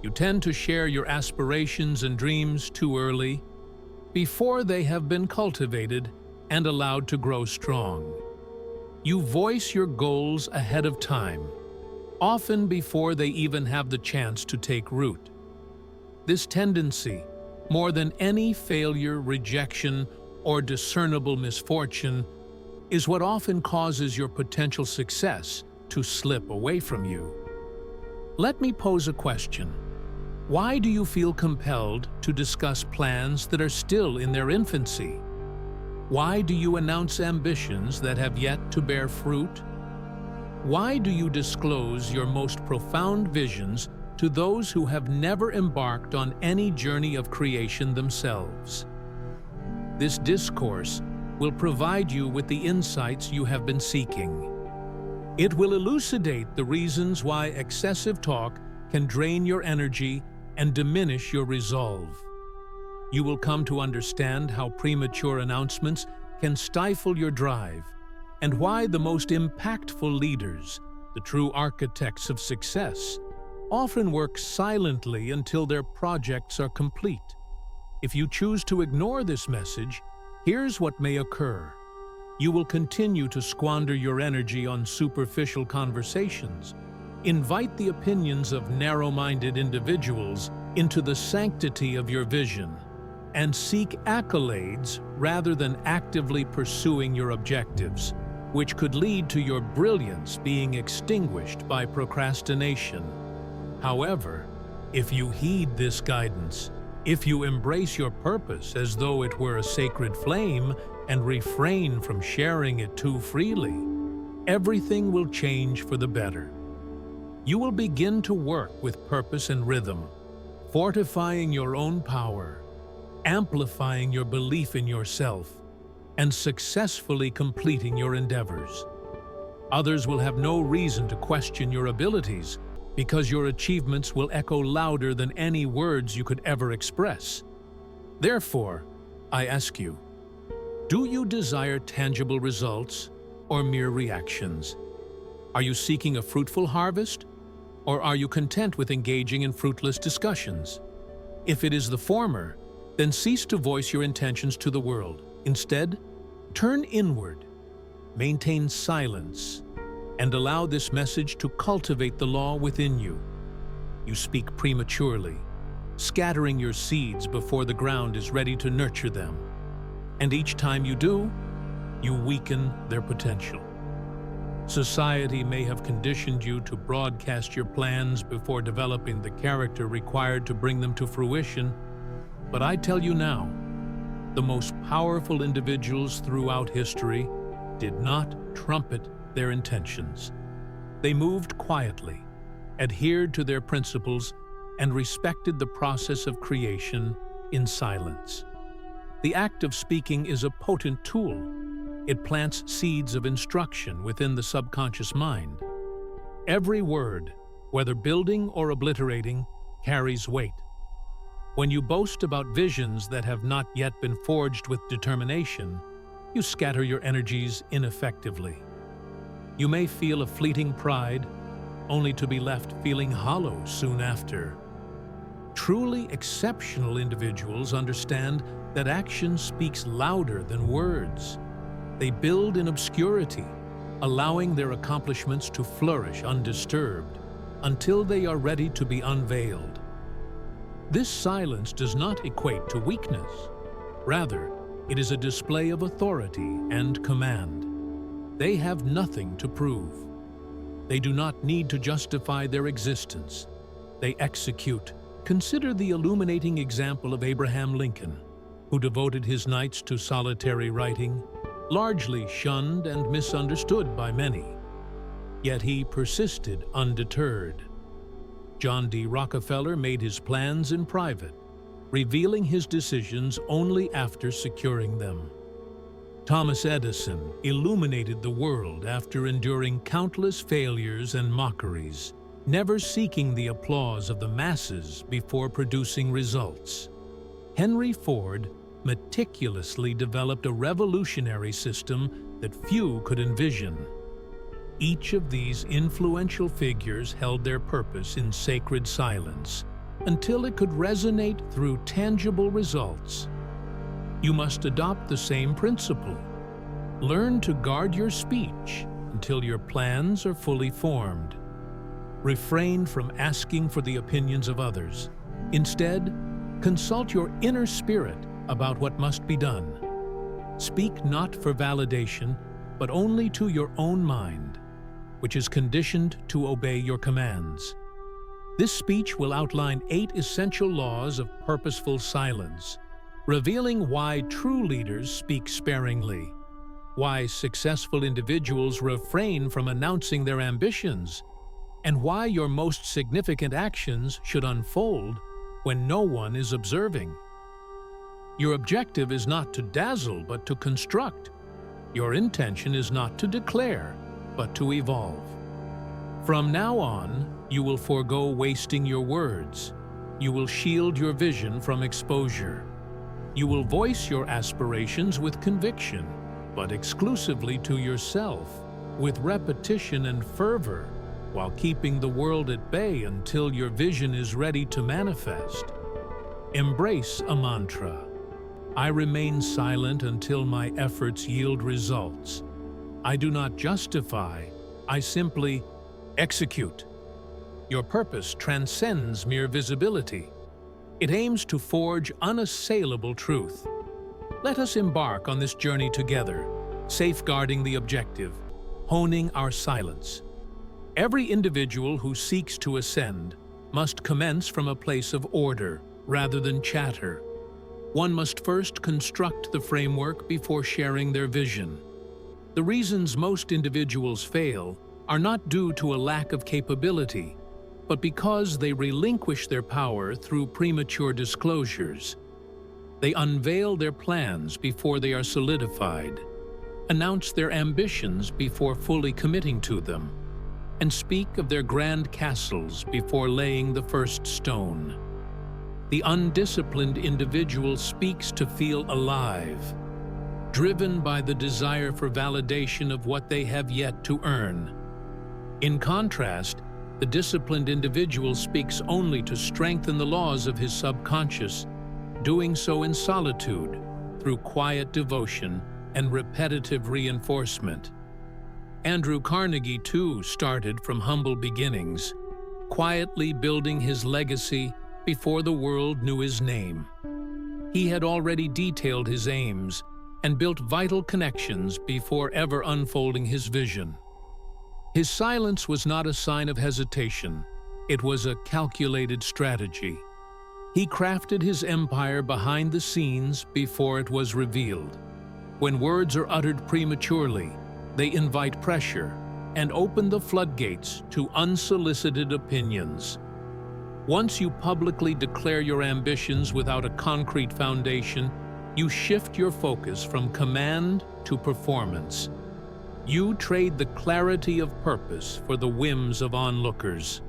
You tend to share your aspirations and dreams too early, before they have been cultivated and allowed to grow strong. You voice your goals ahead of time, often before they even have the chance to take root. This tendency, more than any failure, rejection, or discernible misfortune, is what often causes your potential success to slip away from you. Let me pose a question. Why do you feel compelled to discuss plans that are still in their infancy? Why do you announce ambitions that have yet to bear fruit? Why do you disclose your most profound visions to those who have never embarked on any journey of creation themselves? This discourse will provide you with the insights you have been seeking. It will elucidate the reasons why excessive talk can drain your energy and diminish your resolve. You will come to understand how premature announcements can stifle your drive, and why the most impactful leaders, the true architects of success, often work silently until their projects are complete. If you choose to ignore this message, here's what may occur. You will continue to squander your energy on superficial conversations, invite the opinions of narrow-minded individuals into the sanctity of your vision, and seek accolades rather than actively pursuing your objectives, which could lead to your brilliance being extinguished by procrastination. However, if you heed this guidance, if you embrace your purpose as though it were a sacred flame and refrain from sharing it too freely, everything will change for the better. You will begin to work with purpose and rhythm, fortifying your own power, amplifying your belief in yourself, and successfully completing your endeavors. Others will have no reason to question your abilities, because your achievements will echo louder than any words you could ever express. Therefore, I ask you, do you desire tangible results or mere reactions? Are you seeking a fruitful harvest, or are you content with engaging in fruitless discussions? If it is the former, then cease to voice your intentions to the world. Instead, turn inward, maintain silence, and allow this message to cultivate the law within you. You speak prematurely, scattering your seeds before the ground is ready to nurture them. And each time you do, you weaken their potential. Society may have conditioned you to broadcast your plans before developing the character required to bring them to fruition, but I tell you now, the most powerful individuals throughout history did not trumpet their intentions. They moved quietly, adhered to their principles, and respected the process of creation in silence. The act of speaking is a potent tool. It plants seeds of instruction within the subconscious mind. Every word, whether building or obliterating, carries weight. When you boast about visions that have not yet been forged with determination, you scatter your energies ineffectively. You may feel a fleeting pride, only to be left feeling hollow soon after. Truly exceptional individuals understand that action speaks louder than words. They build in obscurity, allowing their accomplishments to flourish undisturbed until they are ready to be unveiled. This silence does not equate to weakness. Rather, it is a display of authority and command. They have nothing to prove. They do not need to justify their existence. They execute. Consider the illuminating example of Abraham Lincoln, who devoted his nights to solitary writing, largely shunned and misunderstood by many. Yet he persisted undeterred. John D. Rockefeller made his plans in private, revealing his decisions only after securing them. Thomas Edison illuminated the world after enduring countless failures and mockeries, never seeking the applause of the masses before producing results. Henry Ford meticulously developed a revolutionary system that few could envision. Each of these influential figures held their purpose in sacred silence, until it could resonate through tangible results. You must adopt the same principle. Learn to guard your speech until your plans are fully formed. Refrain from asking for the opinions of others. Instead, consult your inner spirit about what must be done. Speak not for validation, but only to your own mind, which is conditioned to obey your commands. This speech will outline 8 essential laws of purposeful silence, revealing why true leaders speak sparingly, why successful individuals refrain from announcing their ambitions, and why your most significant actions should unfold when no one is observing. Your objective is not to dazzle, but to construct. Your intention is not to declare, but to evolve. From now on, you will forego wasting your words. You will shield your vision from exposure. You will voice your aspirations with conviction, but exclusively to yourself, with repetition and fervor, while keeping the world at bay until your vision is ready to manifest. Embrace a mantra. I remain silent until my efforts yield results. I do not justify, I simply execute. Your purpose transcends mere visibility. It aims to forge unassailable truth. Let us embark on this journey together, safeguarding the objective, honing our silence. Every individual who seeks to ascend must commence from a place of order rather than chatter. One must first construct the framework before sharing their vision. The reasons most individuals fail are not due to a lack of capability, but because they relinquish their power through premature disclosures. They unveil their plans before they are solidified, announce their ambitions before fully committing to them, and speak of their grand castles before laying the first stone. The undisciplined individual speaks to feel alive, driven by the desire for validation of what they have yet to earn. In contrast, the disciplined individual speaks only to strengthen the laws of his subconscious, doing so in solitude, through quiet devotion and repetitive reinforcement. Andrew Carnegie, too, started from humble beginnings, quietly building his legacy before the world knew his name. He had already detailed his aims and built vital connections before ever unfolding his vision. His silence was not a sign of hesitation, it was a calculated strategy. He crafted his empire behind the scenes before it was revealed. When words are uttered prematurely, they invite pressure and open the floodgates to unsolicited opinions. Once you publicly declare your ambitions without a concrete foundation, you shift your focus from command to performance. You trade the clarity of purpose for the whims of onlookers.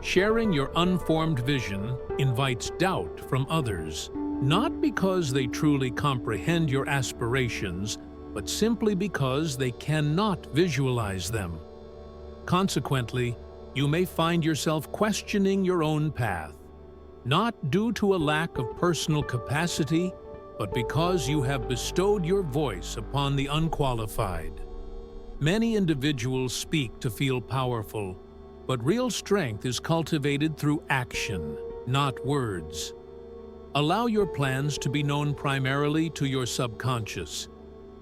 Sharing your unformed vision invites doubt from others, not because they truly comprehend your aspirations, but simply because they cannot visualize them. Consequently, you may find yourself questioning your own path, not due to a lack of personal capacity, but because you have bestowed your voice upon the unqualified. Many individuals speak to feel powerful, but real strength is cultivated through action, not words. Allow your plans to be known primarily to your subconscious.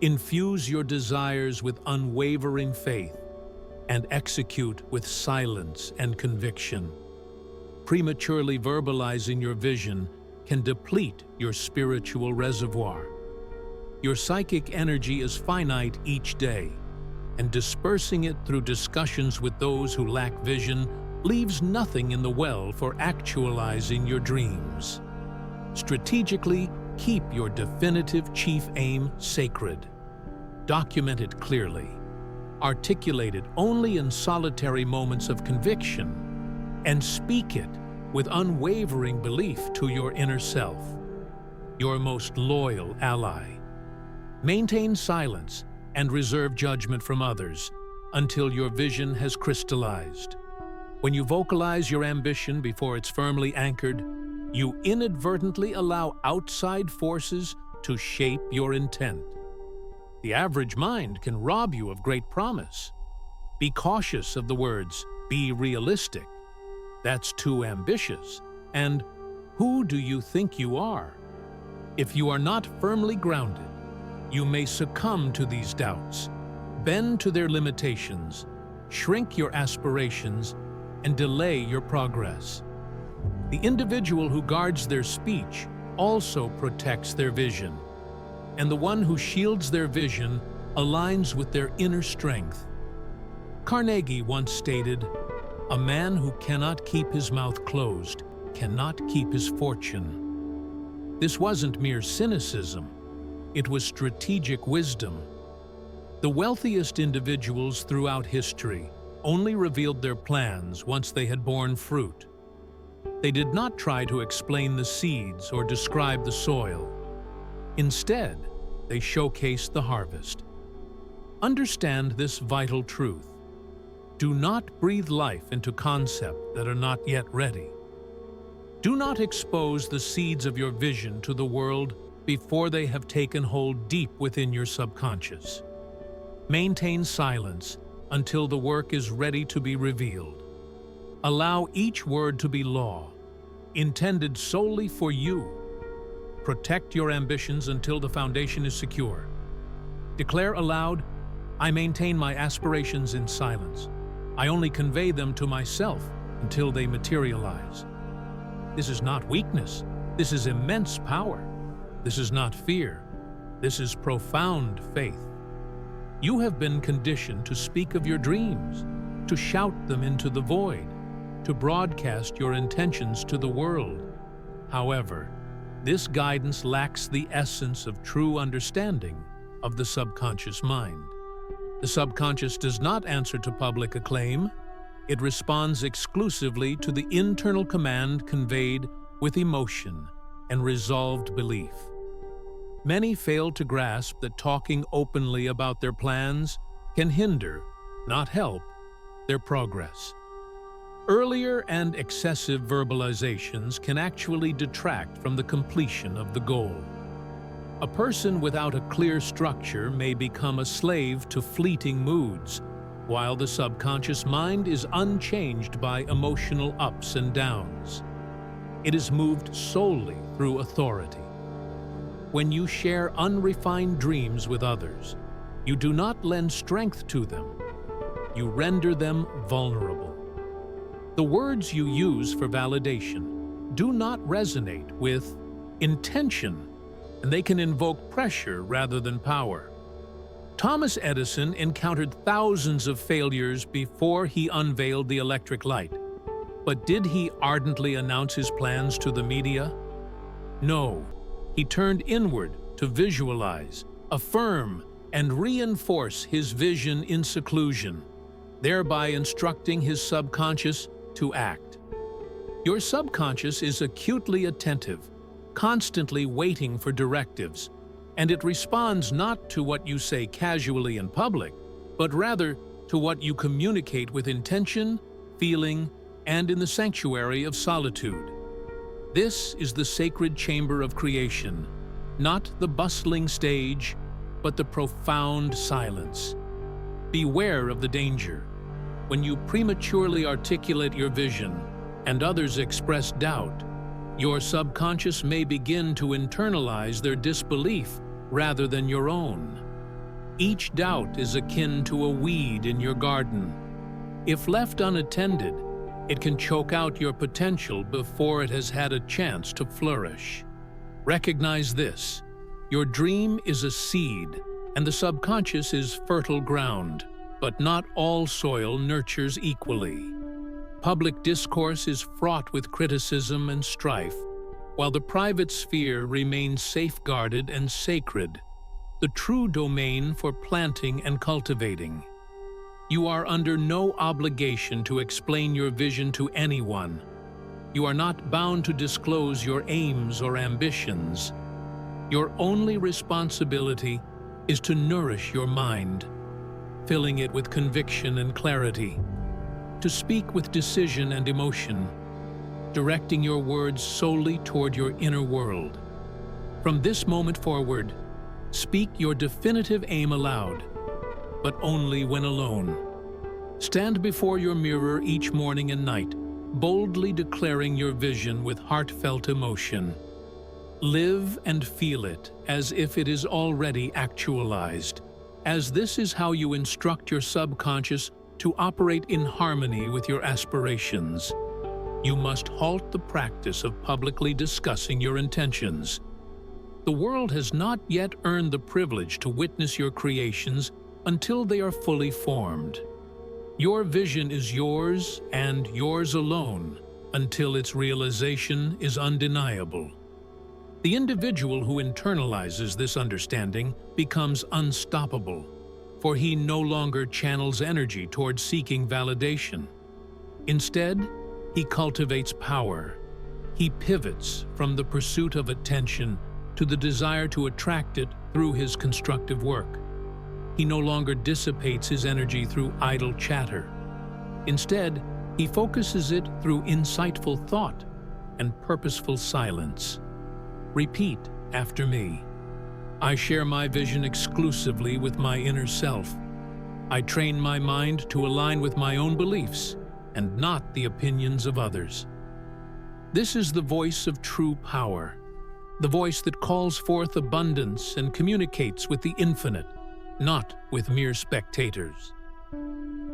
Infuse your desires with unwavering faith and execute with silence and conviction. Prematurely verbalizing your vision can deplete your spiritual reservoir. Your psychic energy is finite each day, and dispersing it through discussions with those who lack vision leaves nothing in the well for actualizing your dreams. Strategically, keep your definitive chief aim sacred. Document it clearly. Articulate it only in solitary moments of conviction, and speak it with unwavering belief to your inner self, your most loyal ally. Maintain silence and reserve judgment from others until your vision has crystallized. When you vocalize your ambition before it's firmly anchored, you inadvertently allow outside forces to shape your intent. The average mind can rob you of great promise. Be cautious of the words, "be realistic." That's too ambitious. And who do you think you are? If you are not firmly grounded, you may succumb to these doubts, bend to their limitations, shrink your aspirations, and delay your progress. The individual who guards their speech also protects their vision, and the one who shields their vision aligns with their inner strength. Carnegie once stated, "A man who cannot keep his mouth closed cannot keep his fortune." This wasn't mere cynicism, it was strategic wisdom. The wealthiest individuals throughout history only revealed their plans once they had borne fruit. They did not try to explain the seeds or describe the soil. Instead, they showcased the harvest. Understand this vital truth. Do not breathe life into concepts that are not yet ready. Do not expose the seeds of your vision to the world before they have taken hold deep within your subconscious. Maintain silence until the work is ready to be revealed. Allow each word to be law, intended solely for you. Protect your ambitions until the foundation is secure. Declare aloud, "I maintain my aspirations in silence. I only convey them to myself until they materialize." This is not weakness. This is immense power. This is not fear. This is profound faith. You have been conditioned to speak of your dreams, to shout them into the void, to broadcast your intentions to the world. However, this guidance lacks the essence of true understanding of the subconscious mind. The subconscious does not answer to public acclaim. It responds exclusively to the internal command conveyed with emotion and resolved belief. Many fail to grasp that talking openly about their plans can hinder, not help, their progress. Earlier and excessive verbalizations can actually detract from the completion of the goal. A person without a clear structure may become a slave to fleeting moods, while the subconscious mind is unchanged by emotional ups and downs. It is moved solely through authority. When you share unrefined dreams with others, you do not lend strength to them. You render them vulnerable. The words you use for validation do not resonate with intention, and they can invoke pressure rather than power. Thomas Edison encountered thousands of failures before he unveiled the electric light. But did he ardently announce his plans to the media? No. He turned inward to visualize, affirm, and reinforce his vision in seclusion, thereby instructing his subconscious to act. Your subconscious is acutely attentive, constantly waiting for directives, and it responds not to what you say casually in public, but rather to what you communicate with intention, feeling, and in the sanctuary of solitude. This is the sacred chamber of creation, not the bustling stage, but the profound silence. Beware of the danger. When you prematurely articulate your vision and others express doubt, your subconscious may begin to internalize their disbelief rather than your own. Each doubt is akin to a weed in your garden. If left unattended, it can choke out your potential before it has had a chance to flourish. Recognize this: your dream is a seed, and the subconscious is fertile ground, but not all soil nurtures equally. Public discourse is fraught with criticism and strife, while the private sphere remains safeguarded and sacred, the true domain for planting and cultivating. You are under no obligation to explain your vision to anyone. You are not bound to disclose your aims or ambitions. Your only responsibility is to nourish your mind, filling it with conviction and clarity. to speak with decision and emotion, directing your words solely toward your inner world. From this moment forward, speak your definitive aim aloud, but only when alone. Stand before your mirror each morning and night, boldly declaring your vision with heartfelt emotion. Live and feel it as if it is already actualized, as this is how you instruct your subconscious to operate in harmony with your aspirations. You must halt the practice of publicly discussing your intentions. The world has not yet earned the privilege to witness your creations until they are fully formed. Your vision is yours and yours alone until its realization is undeniable. The individual who internalizes this understanding becomes unstoppable, for he no longer channels energy towards seeking validation. Instead, he cultivates power. He pivots from the pursuit of attention to the desire to attract it through his constructive work. He no longer dissipates his energy through idle chatter. Instead, he focuses it through insightful thought and purposeful silence. Repeat after me. I share my vision exclusively with my inner self. I train my mind to align with my own beliefs and not the opinions of others. This is the voice of true power, the voice that calls forth abundance and communicates with the infinite, not with mere spectators.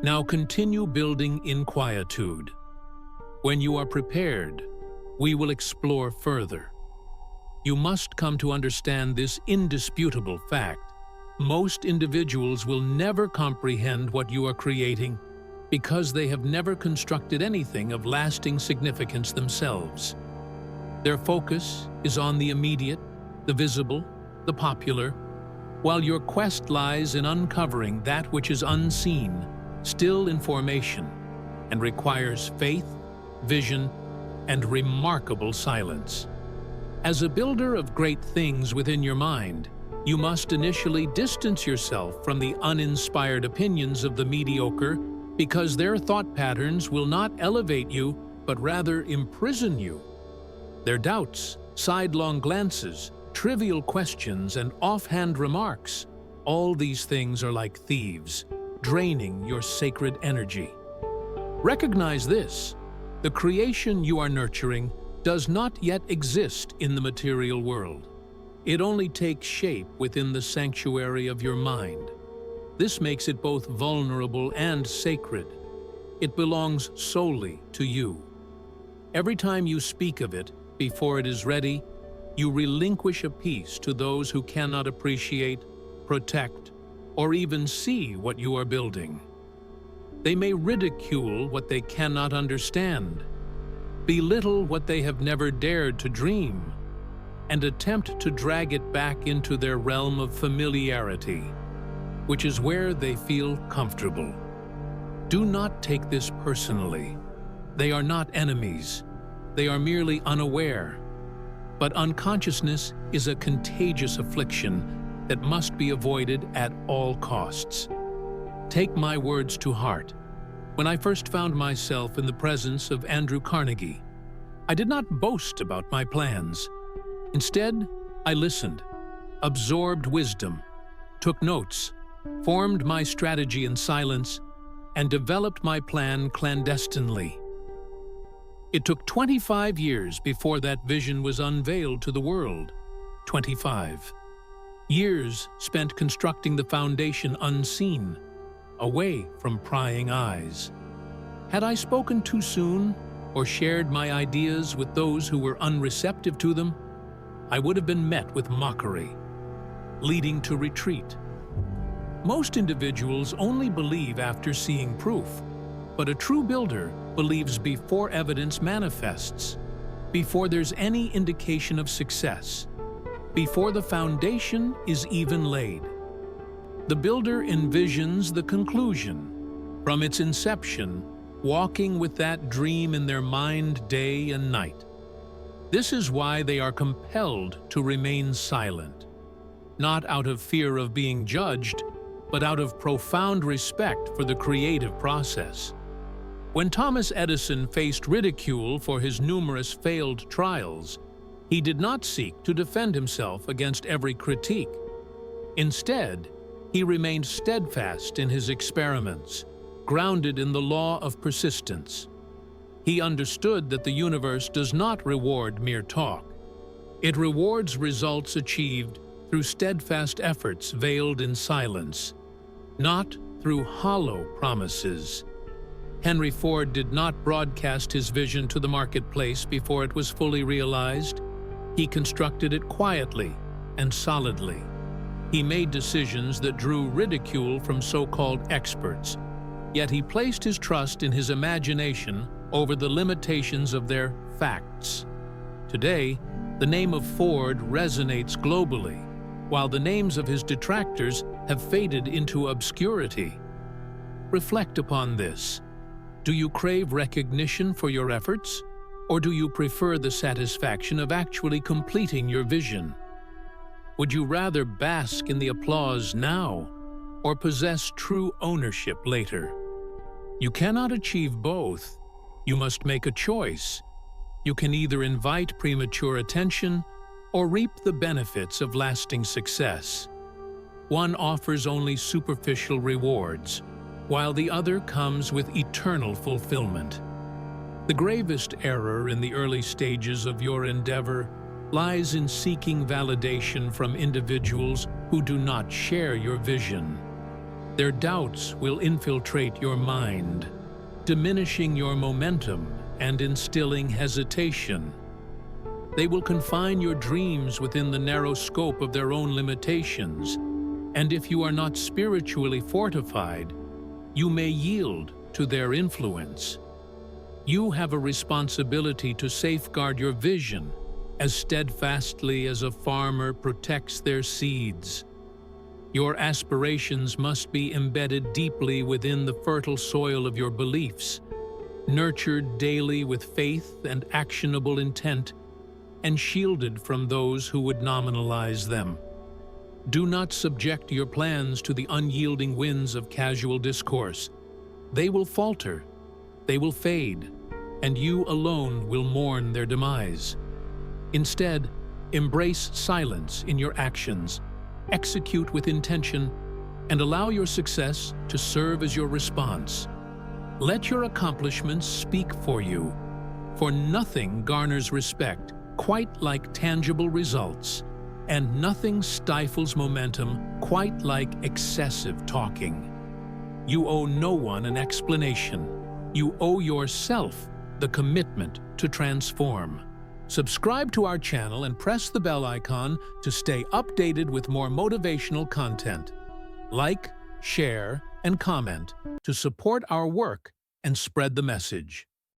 Now continue building in quietude. When you are prepared, we will explore further. You must come to understand this indisputable fact. Most individuals will never comprehend what you are creating because they have never constructed anything of lasting significance themselves. Their focus is on the immediate, the visible, the popular, while your quest lies in uncovering that which is unseen, still in formation, and requires faith, vision, and remarkable silence. As a builder of great things within your mind, you must initially distance yourself from the uninspired opinions of the mediocre because their thought patterns will not elevate you, but rather imprison you. Their doubts, sidelong glances, trivial questions, and offhand remarks, all these things are like thieves, draining your sacred energy. Recognize this: the creation you are nurturing does not yet exist in the material world. It only takes shape within the sanctuary of your mind. This makes it both vulnerable and sacred. It belongs solely to you. Every time you speak of it, before it is ready, you relinquish a piece to those who cannot appreciate, protect, or even see what you are building. They may ridicule what they cannot understand, belittle what they have never dared to dream, and attempt to drag it back into their realm of familiarity, which is where they feel comfortable. Do not take this personally. They are not enemies. They are merely unaware. But unconsciousness is a contagious affliction that must be avoided at all costs. Take my words to heart. When I first found myself in the presence of Andrew Carnegie, I did not boast about my plans. Instead, I listened, absorbed wisdom, took notes, formed my strategy in silence, and developed my plan clandestinely. It took 25 years before that vision was unveiled to the world. 25. Years spent constructing the foundation unseen, away from prying eyes. Had I spoken too soon or shared my ideas with those who were unreceptive to them, I would have been met with mockery, leading to retreat. Most individuals only believe after seeing proof, but a true builder believes before evidence manifests, before there's any indication of success, before the foundation is even laid. The builder envisions the conclusion, from its inception, walking with that dream in their mind day and night. This is why they are compelled to remain silent, not out of fear of being judged, but out of profound respect for the creative process. When Thomas Edison faced ridicule for his numerous failed trials, he did not seek to defend himself against every critique. Instead, he remained steadfast in his experiments, grounded in the law of persistence. He understood that the universe does not reward mere talk. It rewards results achieved through steadfast efforts veiled in silence, not through hollow promises. Henry Ford did not broadcast his vision to the marketplace before it was fully realized. He constructed it quietly and solidly. He made decisions that drew ridicule from so-called experts, yet he placed his trust in his imagination over the limitations of their facts. Today, the name of Ford resonates globally, while the names of his detractors have faded into obscurity. Reflect upon this. Do you crave recognition for your efforts, or do you prefer the satisfaction of actually completing your vision? Would you rather bask in the applause now, or possess true ownership later? You cannot achieve both. You must make a choice. You can either invite premature attention or reap the benefits of lasting success. One offers only superficial rewards, while the other comes with eternal fulfillment. The gravest error in the early stages of your endeavor lies in seeking validation from individuals who do not share your vision. Their doubts will infiltrate your mind, diminishing your momentum and instilling hesitation. They will confine your dreams within the narrow scope of their own limitations, and if you are not spiritually fortified, you may yield to their influence. You have a responsibility to safeguard your vision as steadfastly as a farmer protects their seeds. Your aspirations must be embedded deeply within the fertile soil of your beliefs, nurtured daily with faith and actionable intent, and shielded from those who would nominalize them. Do not subject your plans to the unyielding winds of casual discourse. They will falter, they will fade, and you alone will mourn their demise. Instead, embrace silence in your actions, execute with intention, and allow your success to serve as your response. Let your accomplishments speak for you, for nothing garners respect quite like tangible results, and nothing stifles momentum quite like excessive talking. You owe no one an explanation. You owe yourself the commitment to transform. Subscribe to our channel and press the bell icon to stay updated with more motivational content. Like, share, and comment to support our work and spread the message.